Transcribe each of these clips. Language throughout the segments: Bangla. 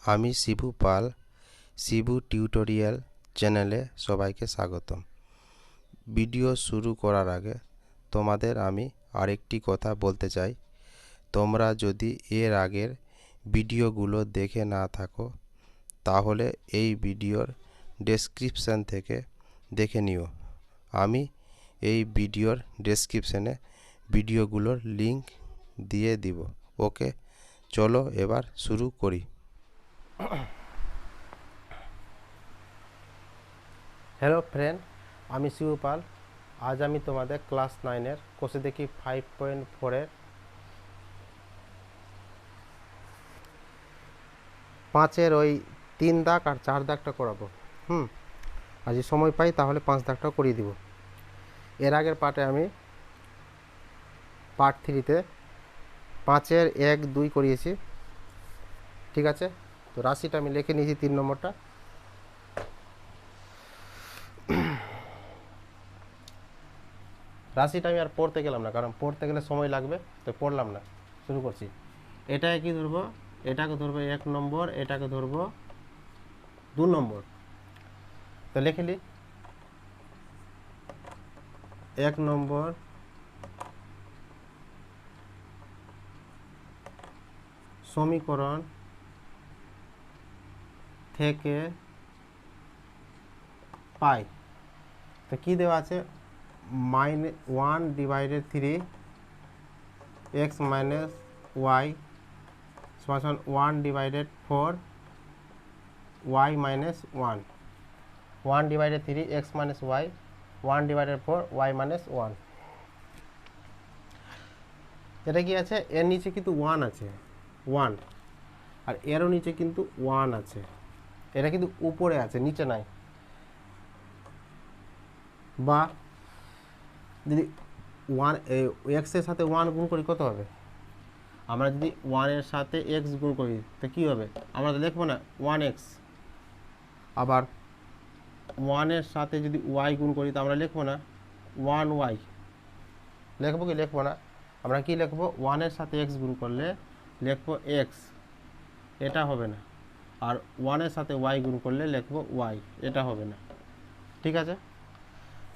আমি শিবু পাল, শিবু টিউটোরিয়াল চ্যানেলে সবাইকে স্বাগতম। ভিডিও শুরু করার আগে তোমাদের আমি আরেকটি কথা বলতে চাই। তোমরা যদি এর আগের ভিডিওগুলো দেখে না থাকো তাহলে এই ভিডিওর ডেসক্রিপশন থেকে দেখে নিও। আমি এই ভিডিওর ডেসক্রিপশনে ভিডিওগুলোর লিংক দিয়ে দিব। ওকে, চলো এবার শুরু করি। হ্যালো ফ্রেন্ড, আমি শিবু পাল। আজ আমি তোমাদের ক্লাস 9-এর কোষে দেখি 5.4-এর 5-এর ওই 3 দাগ আর 4 দাগটা করাবো। আজ সময় পাই তাহলে 5 দাগটাও করিয়ে দিব। এর আগের পার্টে আমি পার্ট 3-তে 5-এর 1, 2 করিয়েছি। ঠিক আছে, তো রাশিটা আমি লিখে নিয়েছি 3 নম্বরটা। রাশিটা আমি আর পড়তে গেলাম না, কারণ পড়তে গেলে সময় লাগবে, তো পড়লাম না। শুরু করছি। এটাকে কি ধরবো? এটাকে ধরবো 1 নম্বর, এটাকে ধরবো 2 নম্বর। তো লিখে নি 1 নম্বর সমীকরণ থেকে পাই। তো কি দেওয়া আছে? -1/3 x - y সমান 1/4 y - 1। 1/3 x - y 1/4 y - 1। এটা কি আছে? এর নিচে কিন্তু 1 আছে, 1, আর এরও নিচে কিন্তু 1 আছে। এটা কিন্তু উপরে আছে, নিচে নাই। বা যদি 1 এক্স এর সাথে 1 গুণ করি কত হবে? আমরা যদি 1 এর সাথে x গুণ করি তো কি হবে? আমরা তো লিখবো না 1x। আবার 1 এর সাথে যদি y গুণ করি তো আমরা লিখবো না 1y। লিখবো কি লিখবো না? আমরা কি লিখবো? 1 এর সাথে x গুণ করলে লিখবো x, এটা হবে না। আর 1 এর সাথে y গুণ করলে লিখবো y, এটা হবে না। ঠিক আছে,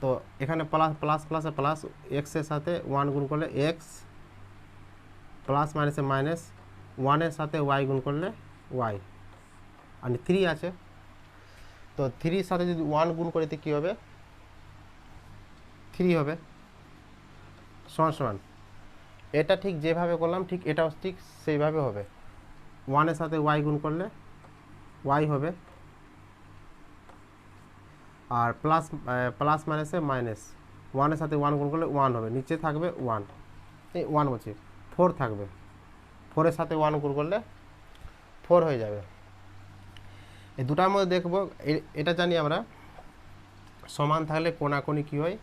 তো এখানে প্লাস প্লাস প্লাসে প্লাস, এক্স এর সাথে 1 গুণ করলে এক্স, প্লাস মাইনাসে মাইনাস, 1 এর সাথে y গুণ করলে y, আর 3 আছে। তো 3 সাথে যদি 1 গুণ করি তো কী হবে? 3 হবে। সমান সমান এটা ঠিক যেভাবে করলাম ঠিক এটাও ঠিক সেইভাবে হবে। 1 এর সাথে y গুণ করলে y হবে, আর প্লাস প্লাস মাইনাসে মাইনাস, 1 এর সাথে 1 গুণ করলে 1 হবে, নিচে থাকবে 1, এই 1 বলছি 4 থাকবে। 4 এর সাথে 1 গুণ করলে 4 হয়ে যাবে। এই দুটার মধ্যে দেখব, এটা জানি আমরা সমান থাকলে কোণাকোণি কী হয়?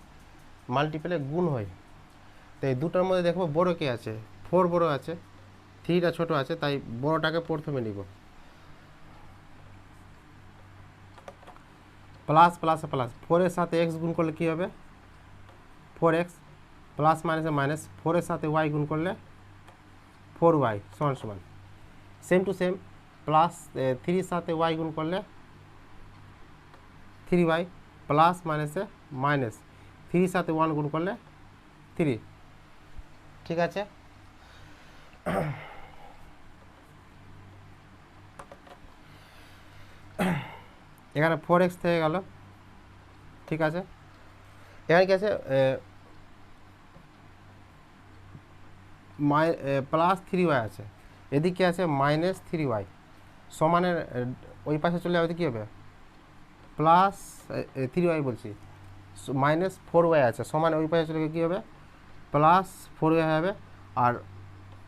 মাল্টিপলে গুণ হয়। তো এই দুটার মধ্যে দেখব বড় কে আছে? 4 বড় আছে, 3টা ছোট আছে, তাই বড়টাকে প্রথমে নিব। প্লাস প্লাসে প্লাস, 4 এর সাথে x গুণ করলে কী হবে? 4x, প্লাস মাইনাসে মাইনাস, 4 এর সাথে y গুণ করলে 4y সমান সমান। সেম টু সেম, প্লাস 3 সাথে y গুণ করলে 3y, প্লাস মাইনাসে মাইনাস, 3 সাথে 1 গুণ করলে 3। ঠিক আছে, এখানে 4x থেকে গেল। ঠিক আছে, এখানে কি আছে? প্লাস 3y আছে, এদিকে আছে মাইনাস 3y। সমানের ওই পাশে চলে যাবে, কী হবে? প্লাস 3y বলছি, মাইনাস 4y আছে, সমান ওই পাশে চলে গিয়ে কী হবে? প্লাস 4y হবে, আর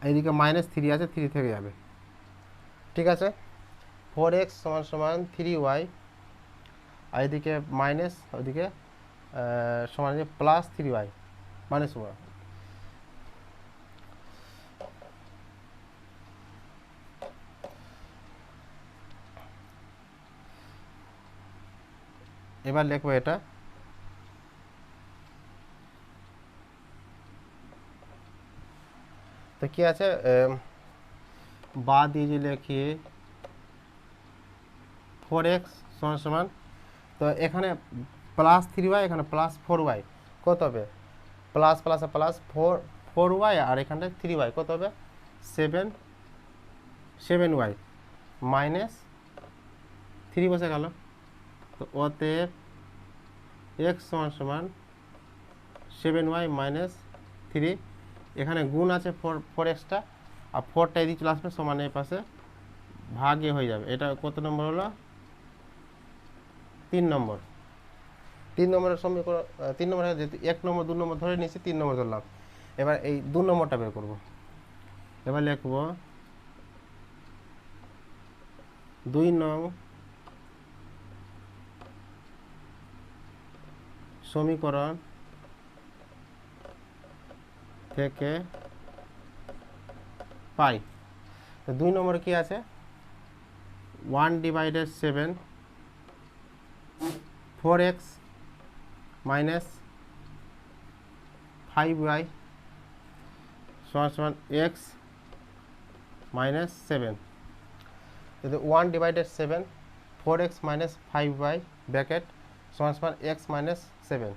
এইদিকে মাইনাস 3 আছে, 3 থেকে যাবে। ঠিক আছে, 4x সমান সমান 3y, আর এদিকে মাইনাস, ওইদিকে সমান প্লাস 3y মাইনাস 1। এবার লিখবো এটা, তো কি আছে? বা দিয়ে যে লিখি 4x সমান সমান, তো এখানে প্লাস 3y এখানে প্লাস 4y কত হবে, প্লাস প্লাস প্লাস 4y আর এখানটায় 3y কত হবে 7y মাইনাস 3 বসে গেল। তো অতএব x সমান সমান 7y মাইনাস 3, এখানে গুণ আছে 4xটা আর 4টা এদিকে চলে আসবে সমান এই পাশে ভাগে হয়ে যাবে। এটা কত নম্বর হলো 3 নম্বর। 3 নম্বরের সমীকরণ 3 নম্বর যেহেতু 1 নম্বর 2 নম্বর ধরে নিয়েছি 3 নম্বর ধরলাম। এবার এই 2 নম্বরটা বের করব। এবার লিখব 2 নং সমীকরণ থেকে পাই। তো 2 নম্বরে কি আছে 1/7 4x মাইনাস 5y সমান সমান x মাইনাস 7। যদি 1/7 4x মাইনাস 5y ব্র্যাকেট সমান সমান x মাইনাস 7।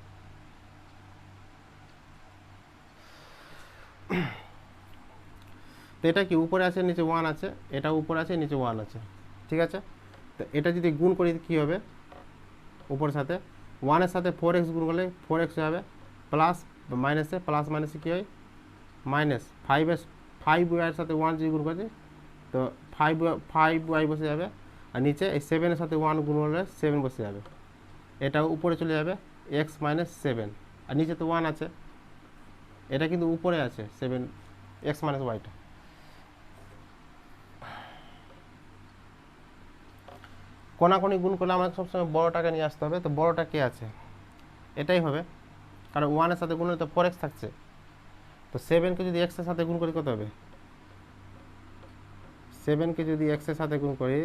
তো এটা কি উপরে আছে নিচে 1 আছে, এটা উপরে আছে নিচে 1 আছে, ঠিক আছে। তো এটা যদি গুণ করি কি হবে, উপরের সাথে 1 এর সাথে 4x গুণ করলে 4x হবে প্লাস মাইনাসে প্লাস মাইনাসে কী হয় মাইনাস 5y এর সাথে 1 যদি গুণ করছি তো 5y বসে যাবে, আর নিচে এই 7 এর সাথে 1 গুণ করলে 7 বসে যাবে, এটা উপরে চলে যাবে x মাইনাস 7, আর নিচে তো 1 আছে, এটা কিন্তু উপরে আছে 7 x মাইনাস ওয়াইটা। কোনাকুনি গুণ করলে আমাকে সবসময় বড়টাকে নিয়ে আসতে হবে, তো বড়টা কে আছে এটাই হবে, কারণ 1 এর সাথে গুণ হলে তো 4x থাকছে। তো 7কে যদি x এর সাথে গুণ করি কত হবে, 7কে যদি x এর সাথে গুণ করি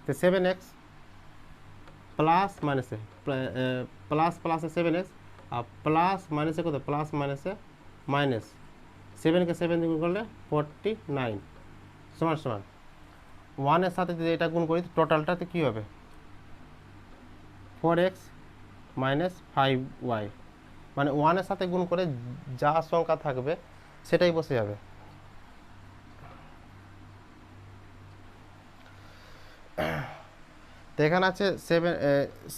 তো 7x প্লাস মাইনাসে প্লাস প্লাসে 7x আর প্লাস মাইনাসে কত প্লাস মাইনাসে মাইনাস 7কে 7 দিয়ে গুণ করলে 49 সমান সমান 1 এর সাথে যদি এটা গুণ করি টোটালটাতে কী হবে 4x মাইনাস 5y, মানে 1 এর সাথে গুণ করে যা সংখ্যা থাকবে সেটাই বসে যাবে। তো এখানে আছে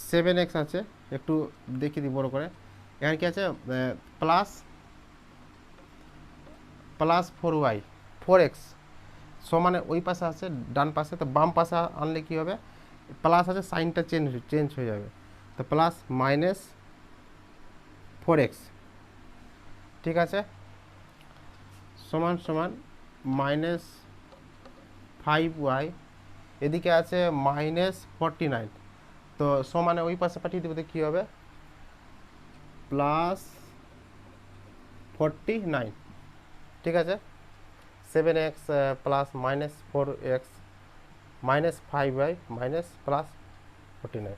7x আছে, একটু দেখিয়ে দিই বড় করে। এখানে কি আছে প্লাস প্লাস 4y 4x সমানে ওই পাশে আছে ডান পাশে, তো বাম পাশে আনলে কি হবে প্লাস আছে সাইনটা চেঞ্জ হয়ে যাবে, তো প্লাস মাইনাস 4x, ঠিক আছে, সমান সমান মাইনাস 5y, এদিকে আছে মাইনাস 49, তো সমানে ওই পাশে পাঠিয়ে দেবো তো কী হবে প্লাস 49, ঠিক আছে। 7x plus minus 4x minus 5y minus plus 49,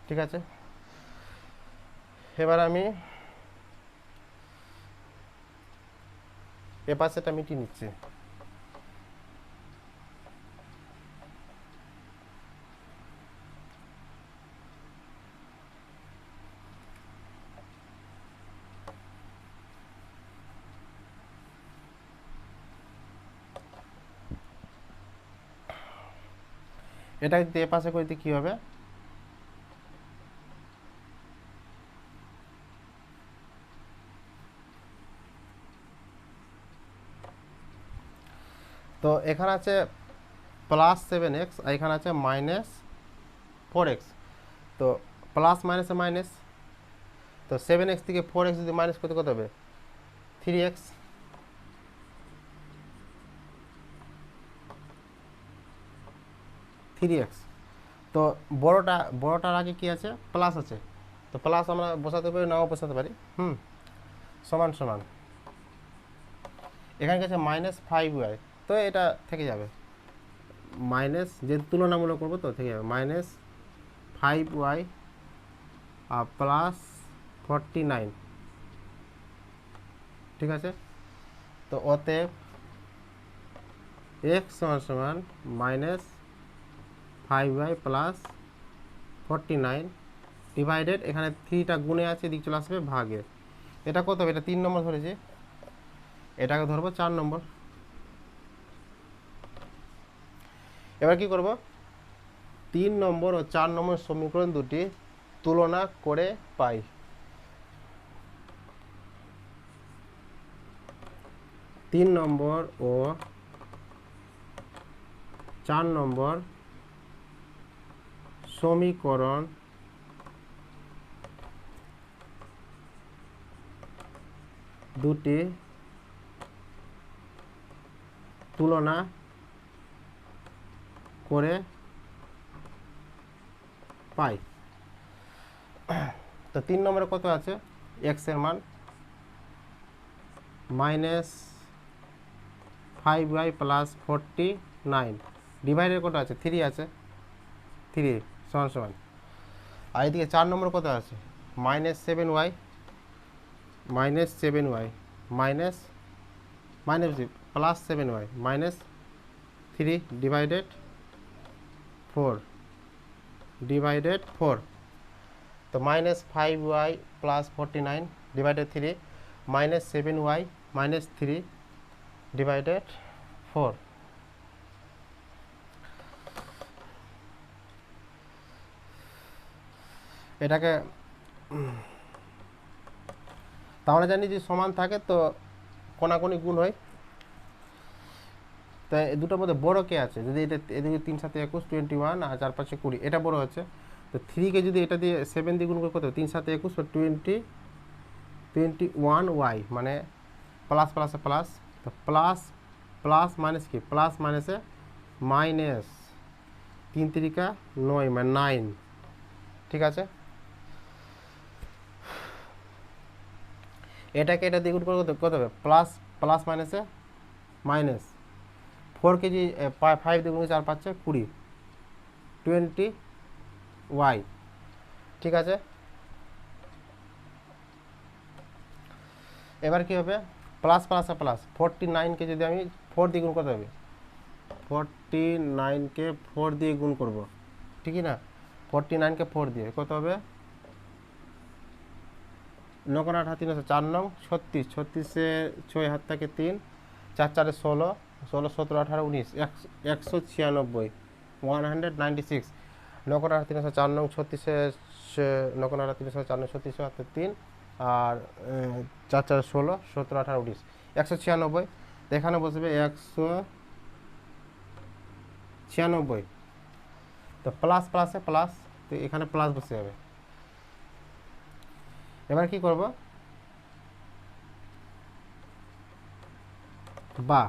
ঠিক আছে। এবার আমি এ পাশেটা মিটিয়ে নিচ্ছি। এটা যদি এ পাশে করতে কি হবে তো এখানে আছে প্লাস 7x আর এখানে আছে মাইনাস 4x, তো প্লাস মাইনাসে মাইনাস, তো 7x থেকে 4x যদি মাইনাস করতে কত হবে 3x, তো বড়টার আগে কি আছে প্লাস আছে, তো প্লাস আমরা বসাতে পারি নাও বসাতে পারি, সমান সমান এখানে আছে মাইনাস 5y, তো এটা থেকে যাবে মাইনাস, যেহেতু তুলনামূলক করবো তো থেকে যাবে মাইনাস 5y আর প্লাস 49, ঠিক আছে। তো অতএব x সমান সমান মাইনাস 5y প্লাস 49 ডিভাইডেড, এখানে 3টা গুণে আছে, এদিক চলে আসবে ভাগে। এটা কত হবে? এটা 3 নম্বর ধরেছে, এটাকে ধরবো 4 নম্বর। এবার কি করব? 3 নম্বর ও 4 নম্বর সমীকরণ দুটি তুলনা করে পাই। 3 নম্বর ও 4 নম্বর সমীকরণ দুটি তুলনা করে পাই। তো 3 নম্বরে কত আছে? x এর মান -5y প্লাস 49 ডিভাইডেড কত আছে? 3 আছে, 3 সমান সমান। আর এদিকে 4 নম্বর কত আছে? -7y প্লাস 7y -3 ডিভাইডেড 4 তো -5y plus 49 divided 3 -7y -3 divided 4। এটাকে তা আমরা জানি যে সমান থাকে তো কোনাকুনি গুণ হয়। তাই দুটোর মধ্যে বড় কে আছে? যদি এটা এদিকে 3 7 21 21 আর 4 5 20, এটা বড় আছে। তো 3 কে যদি এটা দিয়ে 7 দিয়ে গুণ করে কত? 3 7 21 21y, মানে প্লাস প্লাসে প্লাস, তো প্লাস প্লাস মাইনাস কি? প্লাস মাইনাসে মাইনাস, 3 3 9 মানে 9। ঠিক আছে, এটাকে এটা দিয়ে গুণ করে কত হবে? প্লাস প্লাস মাইনাসে মাইনাস, 4 কেজি 5 দিয়ে গুণ 4 5 20 20y। ঠিক আছে, এবার কি হবে? প্লাস প্লাসে প্লাস, 49 কে যদি আমি 4 দিয়ে গুণ করতে হবে, 49 কে 4 দিয়ে গুণ করব, ঠিকই না? 49 কে 4 দিয়ে কত হবে? 9 8 3 4 9 36, 36 6 হাত থাকে 3, 4 4 16, 16 17 18 19 196, 196। 9 8 3 4 9 36, 9 8 3 4 9 36 হাতে 3 আর 4 4 16 17 18 19 196। এখানে বসবে 196, তো প্লাস প্লাসে প্লাস, তো এখানে প্লাস বসে যাবে। এবার কি করব? বা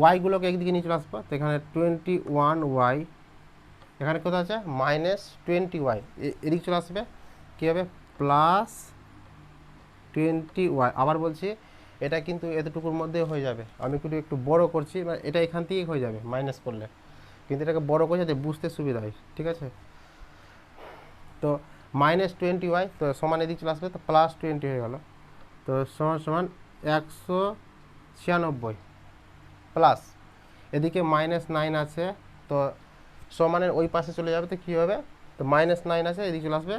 ওয়াই গুলোকে একদিকে নিয়ে চলে আসবো, তো এখানে 21y, এখানে কত আছে? -20y, এদিকে চলে আসবে, কী হবে? Plus 20y। আবার বলছি, এটা কিন্তু এতটুকুর মধ্যে হয়ে যাবে, আমি কিন্তু একটু বড় করছি, মানে এটা এখান থেকেই হয়ে যাবে মাইনাস করলে, কিন্তু এটাকে বড় করে যাতে বুঝতে সুবিধা হয়। ঠিক আছে, তো -20y, তো সমান এদিকে চলে আসবে, তো +20 হয়ে গেল, তো সমান সমান 196 প্লাস এদিকে -9 আছে, তো সমানের ওই পাশে চলে যাবে, তো কী হবে? তো -9 আছে, এদিকে চলে আসবে,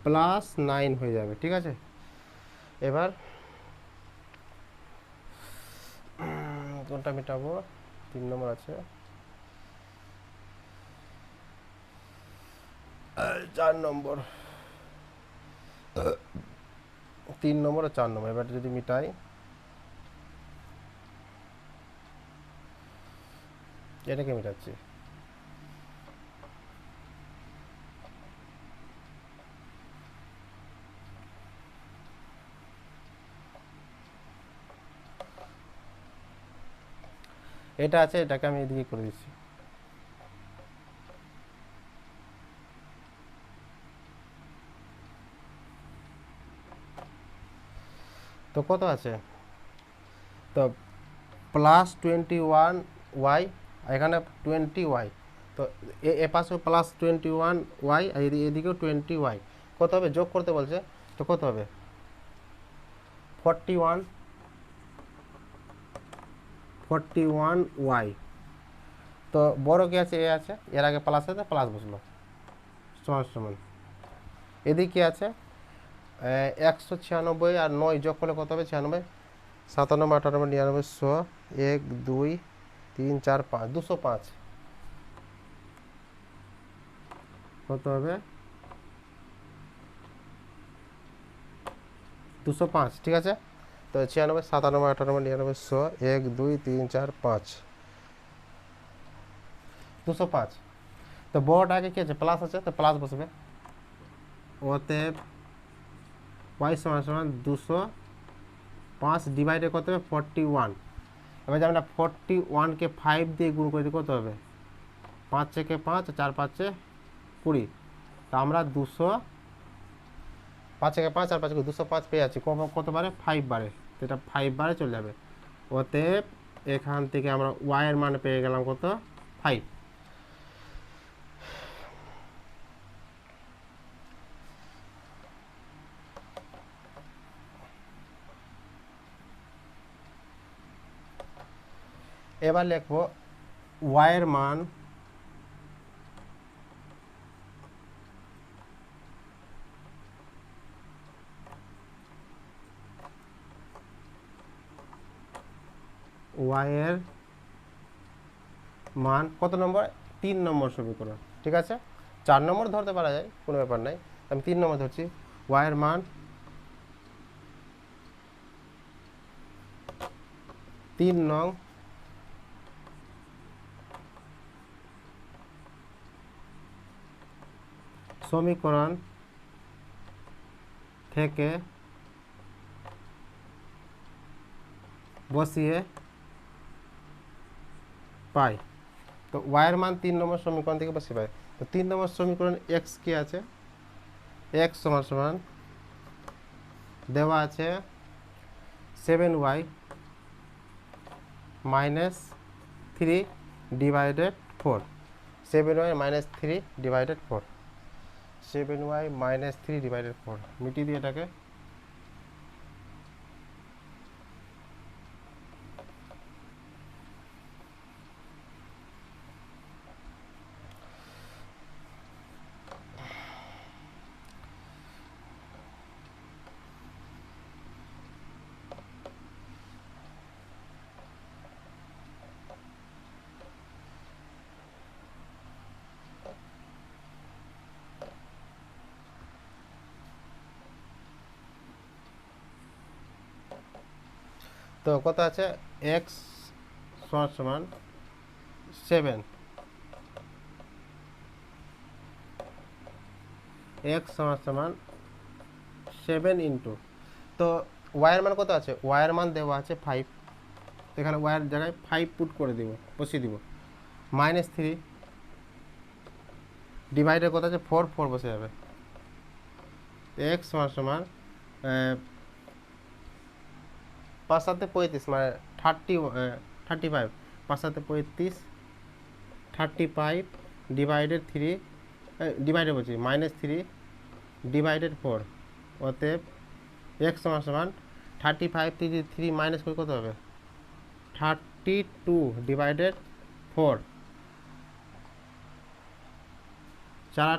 +9 হয়ে যাবে। ঠিক আছে, এবার কোনটা মেটাবো? 3 নম্বর আছে, 4 নম্বর, 3 নম্বর আর 4 নম্বর। এবার যদি মিটাই, এটাকে মিটাচ্ছি, এটা আছে, এটাকে আমি এদিকে করে দিচ্ছি। তো কত আছে? তো +21y, এখানে 20y, তো এ পাশে +21y আর এদিকেও 20y, কত হবে? যোগ করতে বলছে, তো কত হবে? 41y তো বড় কি আছে, এ আছে, এর আগে প্লাস আছে, প্লাস বসলো, সমান সমান এদিকে কি আছে 196 আর 9 যোগ করলে কত হবে 96, 97, 98, 99, 100, 1 2 3 4 5, 205 কত হবে 205, ঠিক আছে। তো 96, 97, 98, 99, 100, 1 2 3 4 5, 205। তো বড়টা আগে কি আছে, প্লাস আছে, তো প্লাস বসবে, অতএব y সমান সমান 205 ডিভাইডে কত হবে 41। এবার যে আমরা 41কে 5 দিয়ে গুণ করে দিই কত হবে, 5 থেকে 5, 4 5 20। তা আমরা 5 থেকে 5 আর 5 205 পেয়ে যাচ্ছি, কত বারে 5 বারে, তো এটা 5 বারে চলে যাবে। অতএব এখান থেকে আমরা y এর মান পেয়ে গেলাম কত 5। এবার লিখব y এর মান y এর মান কত নম্বর, 3 নম্বর সমীকরণ, ঠিক আছে। 4 নম্বর ধরতে পারা যায়, কোনো ব্যাপার নাই, আমি 3 নম্বর ধরছি। y এর মান 3 নং সমীকরণ থেকে বসিয়ে পাই। তো y এর মান 3 নম্বর সমীকরণ থেকে বসিয়ে পাই। তো 3 নম্বর সমীকরণ x কি আছে, x সমান সমান দেওয়া আছে 7y minus 3 divided 4, 7y minus 3 divided 4, 7y minus 3 divided 4 মিটিয়ে দিয়ে এটাকে। তো কত আছে x সমান সমান 7, x সমান সমান 7 ইন্টু, তো y এর মান কত আছে, y এর মান দেওয়া আছে 5, এখানে y এর জায়গায় 5 পুট করে দিব, বসিয়ে দিব, মাইনাস 3 ডিভাইডেড কত আছে 4, 4 বসে যাবে। x সমান সমান 5 সাথে 35 মানে 35, 5 সাথে 35, 35 ডিভাইডেড 3 ডিভাইডেড বলছি মাইনাস 3 ডিভাইডেড 4, অতএব x সমান সমান 35 থেকে 3 মাইনাস করে কত হবে 32 ডিভাইডেড 4, 4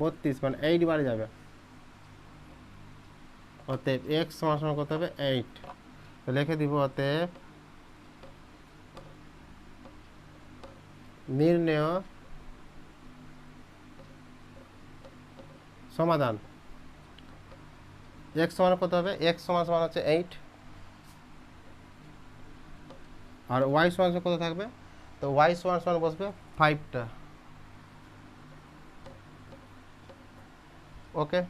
32 মানে 8 বারে যাবে। অতএব x সমান সমান কত হবে 8, তো লিখে দিব অতএব নির্ণেয় সমাধান। x সমান কত হবে, x সমান সমান হচ্ছে 8 আর y সমান সমান কত থাকবে, তো y সমান সমান বসবে 5টা। ওকে।